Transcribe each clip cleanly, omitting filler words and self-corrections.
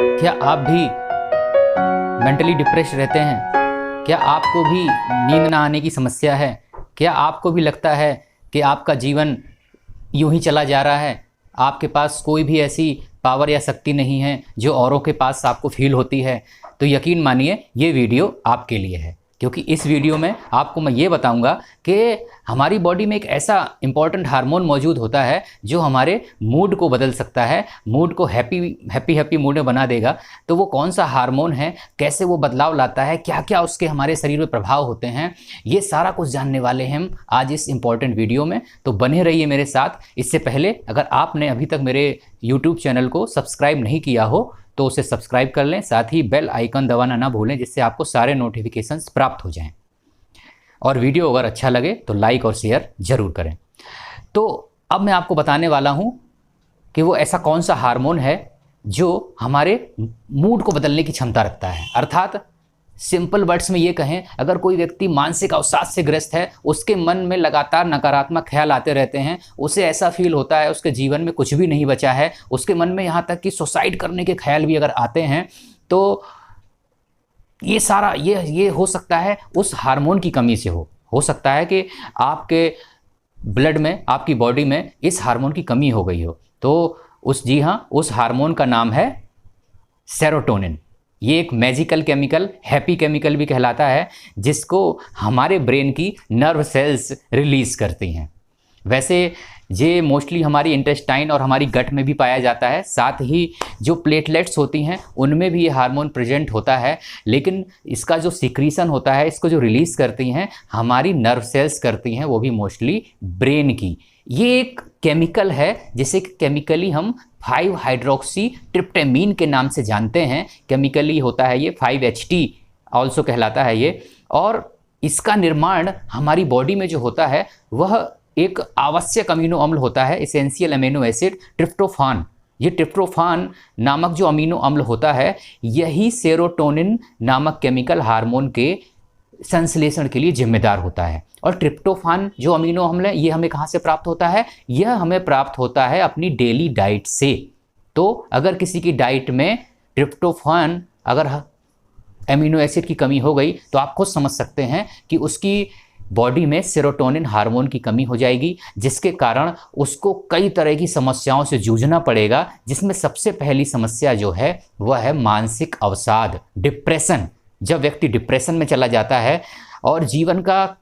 क्या आप भी मेंटली डिप्रेस रहते हैं? क्या आपको भी नींद ना आने की समस्या है? क्या आपको भी लगता है कि आपका जीवन यूं ही चला जा रहा है, आपके पास कोई भी ऐसी पावर या शक्ति नहीं है जो औरों के पास आपको फील होती है? तो यकीन मानिए ये वीडियो आपके लिए है, क्योंकि इस वीडियो में आपको मैं ये बताऊंगा कि हमारी बॉडी में एक ऐसा इंपॉर्टेंट हार्मोन मौजूद होता है जो हमारे मूड को बदल सकता है, मूड को हैप्पी मूड में बना देगा। तो वो कौन सा हार्मोन है, कैसे वो बदलाव लाता है, क्या क्या उसके हमारे शरीर में प्रभाव होते हैं, ये सारा कुछ जानने वाले हैं हम आज इस इंपॉर्टेंट वीडियो में। तो बने रहिए मेरे साथ। इससे पहले अगर आपने अभी तक मेरे यूट्यूब चैनल को सब्सक्राइब नहीं किया हो तो उसे सब्सक्राइब कर लें, साथ ही बेल आइकन दबाना ना भूलें, जिससे आपको सारे नोटिफिकेशंस प्राप्त हो जाएं। और वीडियो अगर अच्छा लगे तो लाइक और शेयर ज़रूर करें। तो अब मैं आपको बताने वाला हूं कि वो ऐसा कौन सा हार्मोन है जो हमारे मूड को बदलने की क्षमता रखता है। अर्थात सिंपल वर्ड्स में ये कहें, अगर कोई व्यक्ति मानसिक अवसाद से ग्रस्त है, उसके मन में लगातार नकारात्मक ख्याल आते रहते हैं, उसे ऐसा फील होता है उसके जीवन में कुछ भी नहीं बचा है, उसके मन में यहाँ तक कि सुसाइड करने के ख्याल भी अगर आते हैं, तो ये सारा ये हो सकता है उस हार्मोन की कमी से हो सकता है कि आपके ब्लड में, आपकी बॉडी में इस हार्मोन की कमी हो गई हो। तो जी हाँ, उस हार्मोन का नाम है सेरोटोनिन। ये एक मैजिकल केमिकल, हैप्पी केमिकल भी कहलाता है, जिसको हमारे ब्रेन की नर्व सेल्स रिलीज करती हैं। वैसे ये मोस्टली हमारी इंटेस्टाइन और हमारी गट में भी पाया जाता है, साथ ही जो प्लेटलेट्स होती हैं उनमें भी ये हार्मोन प्रेजेंट होता है, लेकिन इसका जो सिक्रीशन होता है, इसको जो रिलीज़ करती हैं हमारी नर्व सेल्स करती हैं, वो भी मोस्टली ब्रेन की। ये एक केमिकल है जिसे केमिकली हम 5 हाइड्रोक्सी ट्रिप्टामिन के नाम से जानते हैं। केमिकली होता है ये 5-HT ऑल्सो कहलाता है ये। और इसका निर्माण हमारी बॉडी में जो होता है वह एक आवश्यक अमीनो अम्ल होता है, एसेंशियल अमीनो एसिड ट्रिप्टोफान। ये ट्रिप्टोफान नामक जो अमीनो अम्ल होता है, यही सेरोटोनिन नामक केमिकल हार्मोन के संश्लेषण के लिए जिम्मेदार होता है। और ट्रिप्टोफान जो अमीनो अम्ल है, ये हमें कहाँ से प्राप्त होता है? यह हमें प्राप्त होता है अपनी डेली डाइट से। तो अगर किसी की डाइट में ट्रिप्टोफान, अगर अमीनो एसिड की कमी हो गई, तो आप खुद समझ सकते हैं कि उसकी बॉडी में सेरोटोनिन हार्मोन की कमी हो जाएगी, जिसके कारण उसको कई तरह की समस्याओं से जूझना पड़ेगा, जिसमें सबसे पहली समस्या जो है वह है मानसिक अवसाद, डिप्रेशन। जब व्यक्ति डिप्रेशन में चला जाता है, और जीवन का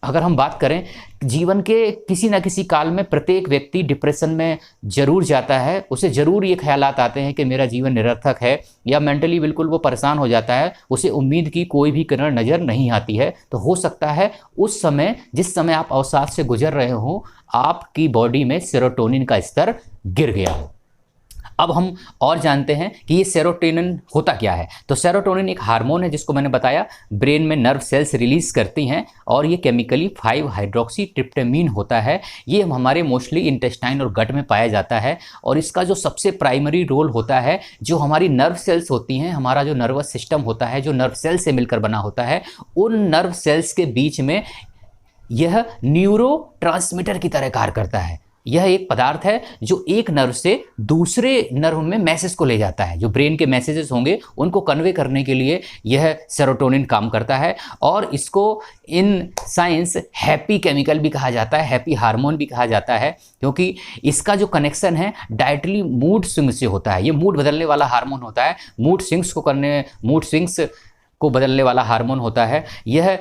अगर हम बात करें, जीवन के किसी न किसी काल में प्रत्येक व्यक्ति डिप्रेशन में जरूर जाता है। उसे ज़रूर ये ख्यालात आते हैं कि मेरा जीवन निरर्थक है, या मेंटली बिल्कुल वो परेशान हो जाता है, उसे उम्मीद की कोई भी किरण नज़र नहीं आती है। तो हो सकता है उस समय, जिस समय आप अवसाद से गुजर रहे हो, आपकी बॉडी में सेरोटोनिन का स्तर गिर गया हो। अब हम और जानते हैं कि ये सेरोटोनिन होता क्या है। तो सेरोटोनिन एक हार्मोन है जिसको मैंने बताया ब्रेन में नर्व सेल्स रिलीज करती हैं, और ये केमिकली 5 हाइड्रोक्सी ट्रिप्टामिन होता है। ये हमारे मोस्टली इंटेस्टाइन और गट में पाया जाता है, और इसका जो सबसे प्राइमरी रोल होता है, जो हमारी नर्व सेल्स होती हैं, हमारा जो नर्वस सिस्टम होता है, जो नर्व सेल से मिलकर बना होता है, उन नर्व सेल्स के बीच में यह न्यूरो ट्रांसमीटर की तरह कार्य करता है। यह एक पदार्थ है जो एक नर्व से दूसरे नर्व में मैसेज को ले जाता है। जो ब्रेन के मैसेजेस होंगे उनको कन्वे करने के लिए यह सेरोटोनिन काम करता है, और इसको इन साइंस हैप्पी केमिकल भी कहा जाता है, हैप्पी हार्मोन भी कहा जाता है, क्योंकि इसका जो कनेक्शन है डायरेक्टली मूड स्विंग से होता है। ये मूड बदलने वाला हार्मोन होता है, मूड स्विंग्स को बदलने वाला हार्मोन होता है। यह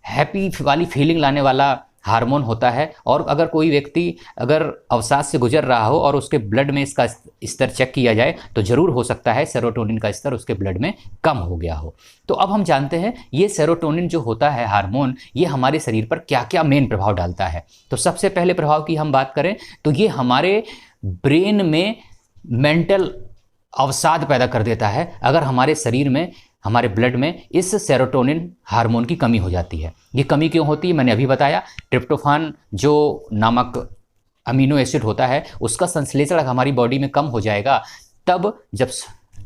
हैप्पी वाली फीलिंग लाने वाला हार्मोन होता है। और अगर कोई व्यक्ति अगर अवसाद से गुजर रहा हो और उसके ब्लड में इसका स्तर चेक किया जाए, तो ज़रूर हो सकता है सेरोटोनिन का स्तर उसके ब्लड में कम हो गया हो। तो अब हम जानते हैं ये सेरोटोनिन जो होता है हार्मोन, ये हमारे शरीर पर क्या क्या मेन प्रभाव डालता है। तो सबसे पहले प्रभाव की हम बात करें तो ये हमारे ब्रेन में मेंटल अवसाद पैदा कर देता है। अगर हमारे शरीर में, हमारे ब्लड में इस सेरोटोनिन हार्मोन की कमी हो जाती है। ये कमी क्यों होती है मैंने अभी बताया। ट्रिप्टोफान जो नामक अमीनो एसिड होता है, उसका संश्लेषण हमारी बॉडी में कम हो जाएगा, तब जब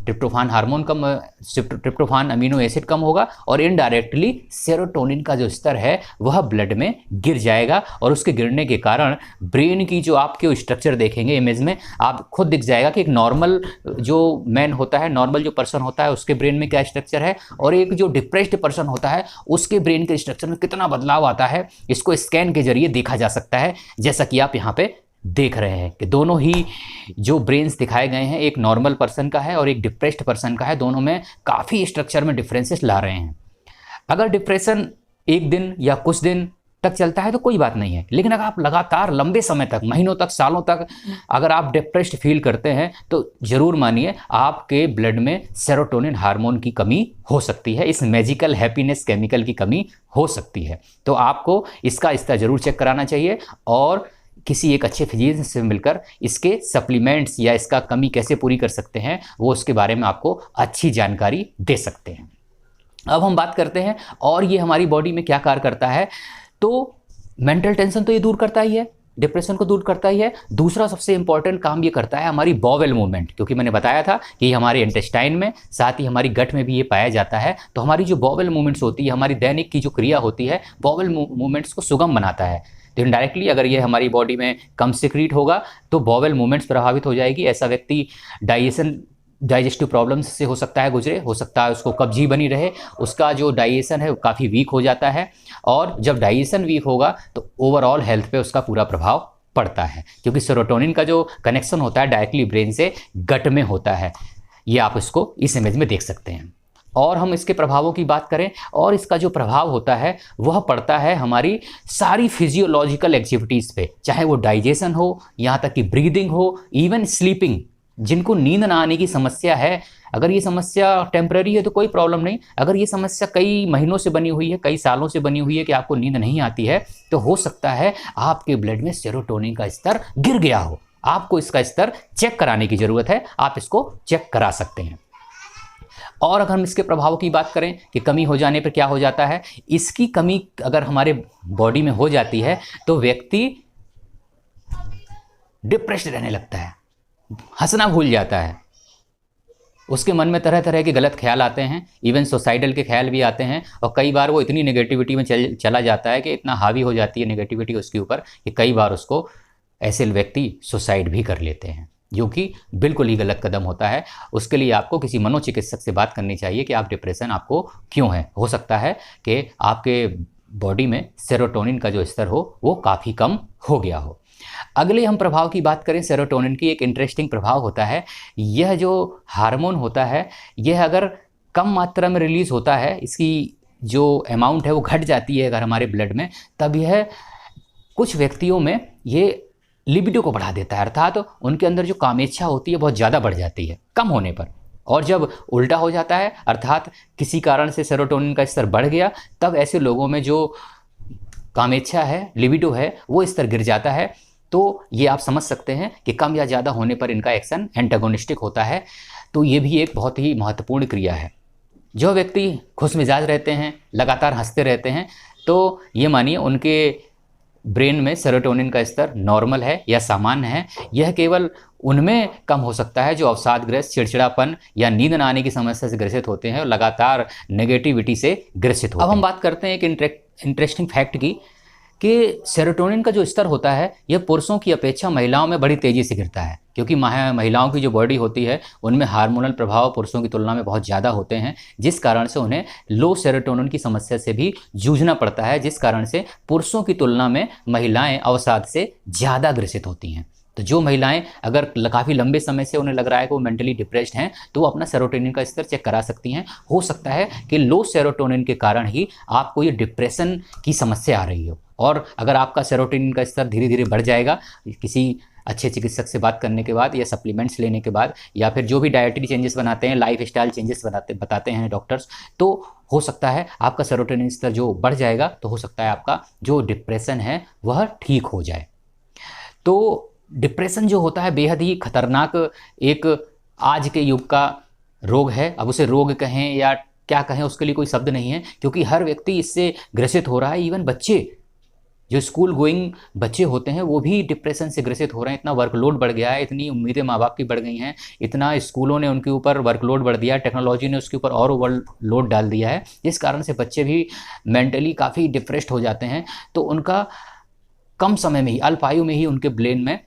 ट्रिप्टोफान हार्मोन कम, ट्रिप्टोफान अमीनो एसिड कम होगा और इनडायरेक्टली सेरोटोनिन का जो स्तर है वह ब्लड में गिर जाएगा और उसके गिरने के कारण ब्रेन की जो आपके स्ट्रक्चर देखेंगे इमेज में, आप खुद दिख जाएगा कि एक नॉर्मल जो मैन होता है, नॉर्मल जो पर्सन होता है उसके ब्रेन में क्या स्ट्रक्चर है और एक जो डिप्रेस्ड पर्सन होता है उसके ब्रेन के स्ट्रक्चर में कितना बदलाव आता है। इसको स्कैन के जरिए देखा जा सकता है, जैसा कि आप यहाँ पे देख रहे हैं कि दोनों ही जो ब्रेन्स दिखाए गए हैं एक नॉर्मल पर्सन का है और एक डिप्रेस्ड पर्सन का है, दोनों में काफ़ी स्ट्रक्चर में डिफरेंसेस ला रहे हैं। अगर डिप्रेशन एक दिन या कुछ दिन तक चलता है तो कोई बात नहीं है, लेकिन अगर आप लगातार लंबे समय तक, महीनों तक, सालों तक अगर आप डिप्रेस्ड फील करते हैं तो ज़रूर मानिए आपके ब्लड में सेरोटोनिन हार्मोन की कमी हो सकती है, इस मैजिकल हैप्पीनेस केमिकल की कमी हो सकती है। तो आपको इसका स्तर ज़रूर चेक कराना चाहिए और किसी एक अच्छे फिजिशियन से मिलकर इसके सप्लीमेंट्स या इसका कमी कैसे पूरी कर सकते हैं वो उसके बारे में आपको अच्छी जानकारी दे सकते हैं। अब हम बात करते हैं और ये हमारी बॉडी में क्या कार्य करता है। तो मेंटल टेंशन तो ये दूर करता ही है, डिप्रेशन को दूर करता ही है। दूसरा सबसे इंपॉर्टेंट काम ये करता है हमारी बॉवेल मूवमेंट, क्योंकि मैंने बताया था कि हमारे इंटेस्टाइन में साथ ही हमारी गट में भी ये पाया जाता है। तो हमारी जो बॉवेल मूवमेंट्स होती है, हमारी दैनिक की जो क्रिया होती है, बॉवेल मूवमेंट्स को सुगम बनाता है। तो इनडायरेक्टली अगर ये हमारी बॉडी में कम सिक्रीट होगा तो बॉवेल मूवमेंट्स प्रभावित हो जाएगी। ऐसा व्यक्ति डाइजेस्टिव प्रॉब्लम्स से हो सकता है उसको कब्जी बनी रहे, उसका जो डाइजेशन है वो काफ़ी वीक हो जाता है और जब डाइजेशन वीक होगा तो ओवरऑल हेल्थ पे उसका पूरा प्रभाव पड़ता है, क्योंकि सेरोटोनिन का जो कनेक्शन होता है डायरेक्टली ब्रेन से गट में होता है। ये आप इसको इस इमेज में देख सकते हैं। और हम इसके प्रभावों की बात करें और इसका जो प्रभाव होता है वह पड़ता है हमारी सारी फिजियोलॉजिकल एक्टिविटीज़ पे, चाहे वो डाइजेशन हो, यहाँ तक कि ब्रीदिंग हो, इवन स्लीपिंग। जिनको नींद ना आने की समस्या है, अगर ये समस्या टेम्पररी है तो कोई प्रॉब्लम नहीं। अगर ये समस्या कई महीनों से बनी हुई है, कई सालों से बनी हुई है कि आपको नींद नहीं आती है, तो हो सकता है आपके ब्लड में सेरोटोनिन का स्तर गिर गया हो। आपको इसका स्तर चेक कराने की ज़रूरत है, आप इसको चेक करा सकते हैं। और अगर हम इसके प्रभाव की बात करें कि कमी हो जाने पर क्या हो जाता है, इसकी कमी अगर हमारे बॉडी में हो जाती है तो व्यक्ति डिप्रेस्ड रहने लगता है, हंसना भूल जाता है, उसके मन में तरह तरह के गलत ख्याल आते हैं, इवन सुसाइडल के ख्याल भी आते हैं और कई बार वो इतनी नेगेटिविटी में चला जाता है कि इतना हावी हो जाती है नेगेटिविटी उसके ऊपर कि कई बार उसको ऐसे व्यक्ति सुसाइड भी कर लेते हैं, जो कि बिल्कुल ही गलत कदम होता है। उसके लिए आपको किसी मनोचिकित्सक से बात करनी चाहिए कि आप डिप्रेशन आपको क्यों है। हो सकता है कि आपके बॉडी में सेरोटोनिन का जो स्तर हो वो काफ़ी कम हो गया हो। अगले हम प्रभाव की बात करें सेरोटोनिन की, एक इंटरेस्टिंग प्रभाव होता है। यह जो हार्मोन होता है यह अगर कम मात्रा में रिलीज़ होता है, इसकी जो अमाउंट है वो घट जाती है अगर हमारे ब्लड में, तब यह कुछ व्यक्तियों में ये लिबिडो को बढ़ा देता है, अर्थात उनके अंदर जो कामेच्छा होती है बहुत ज़्यादा बढ़ जाती है कम होने पर। और जब उल्टा हो जाता है, अर्थात किसी कारण से सेरोटोनिन का स्तर बढ़ गया, तब ऐसे लोगों में जो कामेच्छा है, लिबिडो है, वो स्तर गिर जाता है। तो ये आप समझ सकते हैं कि कम या ज़्यादा होने पर इनका एक्शन एंटागोनिस्टिक होता है। तो ये भी एक बहुत ही महत्वपूर्ण क्रिया है। जो व्यक्ति खुश मिजाज रहते हैं, लगातार हंसते रहते हैं, तो ये मानिए उनके ब्रेन में सेरोटोनिन का स्तर नॉर्मल है या सामान्य है। यह केवल उनमें कम हो सकता है जो अवसादग्रस्त, चिड़चिड़ापन या नींद न आने की समस्या से ग्रसित होते हैं और लगातार नेगेटिविटी से ग्रसित होते हैं। अब हम बात करते हैं एक इंटरेस्टिंग फैक्ट की कि सेरोटोनिन का जो स्तर होता है यह पुरुषों की अपेक्षा महिलाओं में बड़ी तेज़ी से गिरता है, क्योंकि महिलाओं की जो बॉडी होती है उनमें हार्मोनल प्रभाव पुरुषों की तुलना में बहुत ज़्यादा होते हैं, जिस कारण से उन्हें लो सेरोटोनिन की समस्या से भी जूझना पड़ता है, जिस कारण से पुरुषों की तुलना में महिलाएं अवसाद से ज़्यादा ग्रसित होती हैं। तो जो महिलाएं अगर काफ़ी लंबे समय से उन्हें लग रहा है कि वो मेंटली डिप्रेस्ड हैं, तो वो अपना सेरोटोनिन का स्तर चेक करा सकती हैं। हो सकता है कि लो सेरोटोनिन के कारण ही आपको ये डिप्रेशन की समस्या आ रही हो, और अगर आपका सेरोटोनिन का स्तर धीरे धीरे बढ़ जाएगा किसी अच्छे चिकित्सक से बात करने के बाद या सप्लीमेंट्स लेने के बाद, या फिर जो भी डाइटरी चेंजेस बनाते हैं, लाइफ स्टाइल चेंजेस बताते हैं डॉक्टर्स, तो हो सकता है आपका सेरोटोनिन स्तर जो बढ़ जाएगा, तो हो सकता है आपका जो डिप्रेशन है वह ठीक हो जाए। तो डिप्रेशन जो होता है बेहद ही खतरनाक एक आज के युग का रोग है। अब उसे रोग कहें या क्या कहें, उसके लिए कोई शब्द नहीं है, क्योंकि हर व्यक्ति इससे ग्रसित हो रहा है। इवन बच्चे जो स्कूल गोइंग बच्चे होते हैं वो भी डिप्रेशन से ग्रसित हो रहे हैं। इतना वर्कलोड बढ़ गया है, इतनी उम्मीदें माँ बाप की बढ़ गई हैं, इतना स्कूलों ने उनके ऊपर वर्कलोड बढ़ दिया है, टेक्नोलॉजी ने उसके ऊपर और ओवरलोड डाल दिया है, जिस कारण से बच्चे भी मेंटली काफ़ी डिप्रेस्ड हो जाते हैं। तो उनका कम समय में ही, अल्प आयु में ही उनके ब्रेन में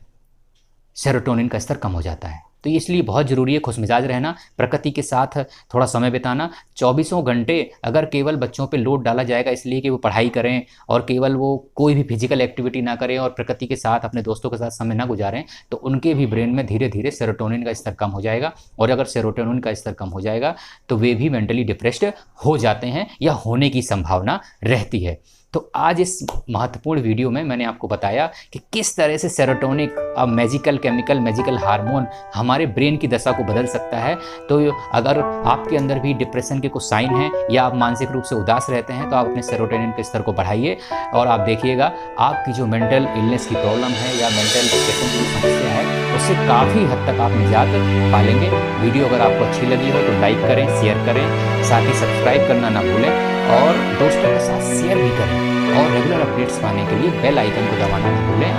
सेरोटोनिन का स्तर कम हो जाता है। तो इसलिए बहुत ज़रूरी है खुशमिजाज रहना, प्रकृति के साथ थोड़ा समय बिताना। 24 घंटे अगर केवल बच्चों पे लोड डाला जाएगा इसलिए कि वो पढ़ाई करें और केवल वो कोई भी फिजिकल एक्टिविटी ना करें और प्रकृति के साथ, अपने दोस्तों के साथ समय ना गुजारें, तो उनके भी ब्रेन में धीरे धीरे सेरोटोनिन का स्तर कम हो जाएगा। और अगर सेरोटोनिन का स्तर कम हो जाएगा तो वे भी मेंटली डिप्रेस्ड हो जाते हैं या होने की संभावना रहती है। तो आज इस महत्वपूर्ण वीडियो में मैंने आपको बताया कि किस तरह से सेरोटोनिन, अब मैजिकल केमिकल, मैजिकल हार्मोन हमारे ब्रेन की दशा को बदल सकता है। तो अगर आपके अंदर भी डिप्रेशन के कुछ साइन हैं या आप मानसिक रूप से उदास रहते हैं तो आप अपने सेरोटोनिन के स्तर को बढ़ाइए और आप देखिएगा आपकी जो मेंटल इलनेस की प्रॉब्लम है या मेंटल डिप्रेशन की समस्या है उससे काफ़ी हद तक आप निजात पा लेंगे। वीडियो अगर आपको अच्छी लगी हो तो लाइक करें, शेयर करें, साथ ही सब्सक्राइब करना ना भूलें और दोस्तों के साथ शेयर भी करें और रेगुलर अपडेट्स पाने के लिए बेल आइकन को दबाना ना भूलें।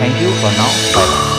Thank you for now, bye bye.